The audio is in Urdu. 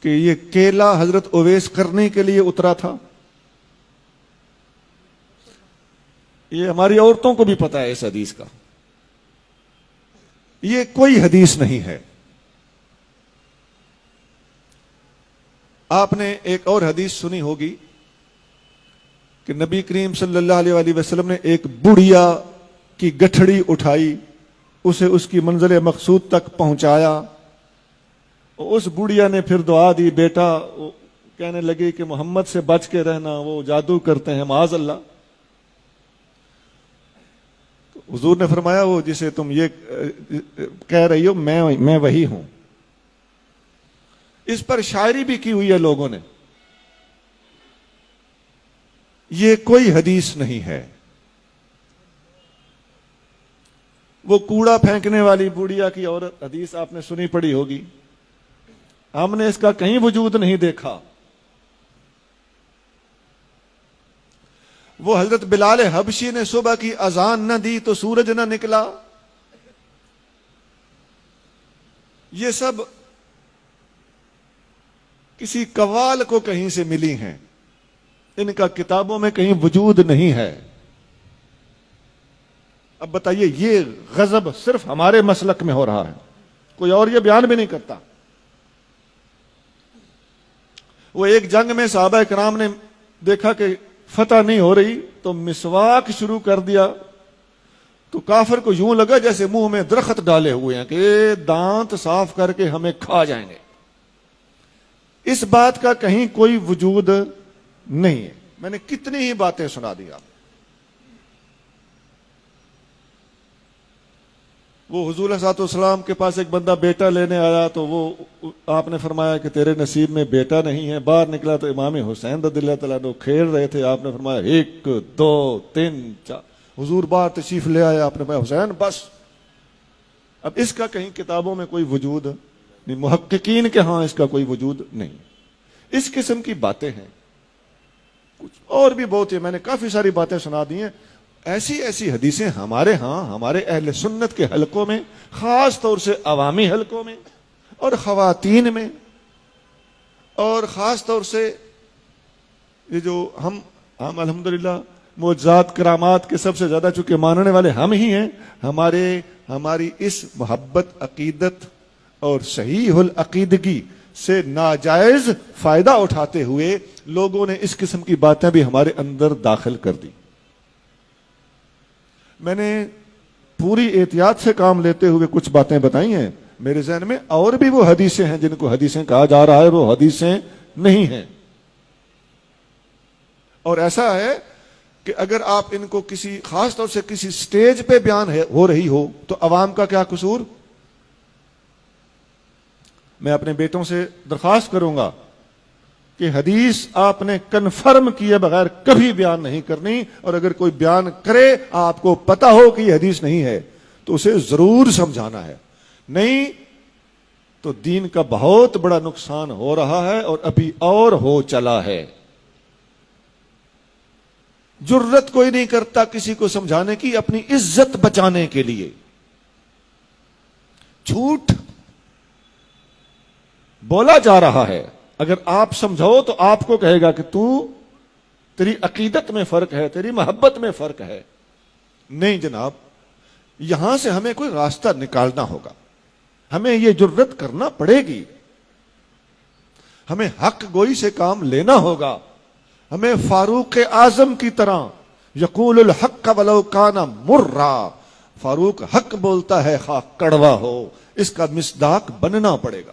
کہ یہ کیلا حضرت اویس کرنے کے لیے اترا تھا؟ یہ ہماری عورتوں کو بھی پتا ہے اس حدیث کا. یہ کوئی حدیث نہیں ہے. آپ نے ایک اور حدیث سنی ہوگی کہ نبی کریم صلی اللہ علیہ وآلہ وسلم نے ایک بڑھیا کی گٹھڑی اٹھائی، اسے اس کی منزل مقصود تک پہنچایا. اس بڑھیا نے پھر دعا دی، بیٹا کہنے لگی کہ محمد سے بچ کے رہنا، وہ جادو کرتے ہیں معاذ اللہ. حضور نے فرمایا وہ جسے تم یہ کہہ رہی ہو میں وہی ہوں. اس پر شاعری بھی کی ہوئی ہے لوگوں نے. یہ کوئی حدیث نہیں ہے. وہ کوڑا پھینکنے والی بوڑھیا کی عورت حدیث آپ نے سنی پڑی ہوگی، ہم نے اس کا کہیں وجود نہیں دیکھا. وہ حضرت بلال حبشی نے صبح کی اذان نہ دی تو سورج نہ نکلا. یہ سب کسی قوال کو کہیں سے ملی ہیں، ان کا کتابوں میں کہیں وجود نہیں ہے. اب بتائیے یہ غضب صرف ہمارے مسلک میں ہو رہا ہے، کوئی اور یہ بیان بھی نہیں کرتا. وہ ایک جنگ میں صحابہ کرام نے دیکھا کہ فتح نہیں ہو رہی تو مسواک شروع کر دیا، تو کافر کو یوں لگا جیسے منہ میں درخت ڈالے ہوئے ہیں کہ دانت صاف کر کے ہمیں کھا جائیں گے. اس بات کا کہیں کوئی وجود نہیں ہے. میں نے کتنی ہی باتیں سنا دی. وہ حضور صلی اللہ علیہ وسلم کے پاس ایک بندہ بیٹا لینے آیا تو وہ آپ نے فرمایا کہ تیرے نصیب میں بیٹا نہیں ہے. باہر نکلا تو امام حسین رضی اللہ تعالیٰ عنہ کھیل رہے تھے. آپ نے فرمایا 1 2 3 4. حضور باہر تشریف لے آئے. آپ نے فرمایا حسین بس. اب اس کا کہیں کتابوں میں کوئی وجود نہیں، محققین کے ہاں اس کا کوئی وجود نہیں. اس قسم کی باتیں ہیں. کچھ اور بھی بہت ہے، میں نے کافی ساری باتیں سنا دی ہیں. ایسی ایسی حدیثیں ہمارے ہاں ہمارے اہل سنت کے حلقوں میں، خاص طور سے عوامی حلقوں میں اور خواتین میں، اور خاص طور سے یہ جو ہم الحمدللہ معجزات کرامات کے سب سے زیادہ چونکہ ماننے والے ہم ہی ہیں، ہماری اس محبت عقیدت اور صحیح العقیدگی سے ناجائز فائدہ اٹھاتے ہوئے لوگوں نے اس قسم کی باتیں بھی ہمارے اندر داخل کر دی. میں نے پوری احتیاط سے کام لیتے ہوئے کچھ باتیں بتائی ہیں. میرے ذہن میں اور بھی وہ حدیثیں ہیں جن کو حدیثیں کہا جا رہا ہے، وہ حدیثیں نہیں ہیں. اور ایسا ہے کہ اگر آپ ان کو کسی خاص طور سے کسی سٹیج پہ بیان ہو رہی ہو تو عوام کا کیا قصور؟ میں اپنے بیٹوں سے درخواست کروں گا کہ حدیث آپ نے کنفرم کیے بغیر کبھی بیان نہیں کرنی، اور اگر کوئی بیان کرے آپ کو پتا ہو کہ یہ حدیث نہیں ہے تو اسے ضرور سمجھانا ہے. نہیں تو دین کا بہت بڑا نقصان ہو رہا ہے اور ابھی اور ہو چلا ہے. جرت کوئی نہیں کرتا کسی کو سمجھانے کی اپنی عزت بچانے کے لیے. جھوٹ بولا جا رہا ہے، اگر آپ سمجھو تو آپ کو کہے گا کہ تیری عقیدت میں فرق ہے، تیری محبت میں فرق ہے. نہیں جناب، یہاں سے ہمیں کوئی راستہ نکالنا ہوگا. ہمیں یہ جرت کرنا پڑے گی. ہمیں حق گوئی سے کام لینا ہوگا. ہمیں فاروق اعظم کی طرح یقول الحق ولو کان مرا، فاروق حق بولتا ہے خواہ کڑوا ہو، اس کا مصداق بننا پڑے گا.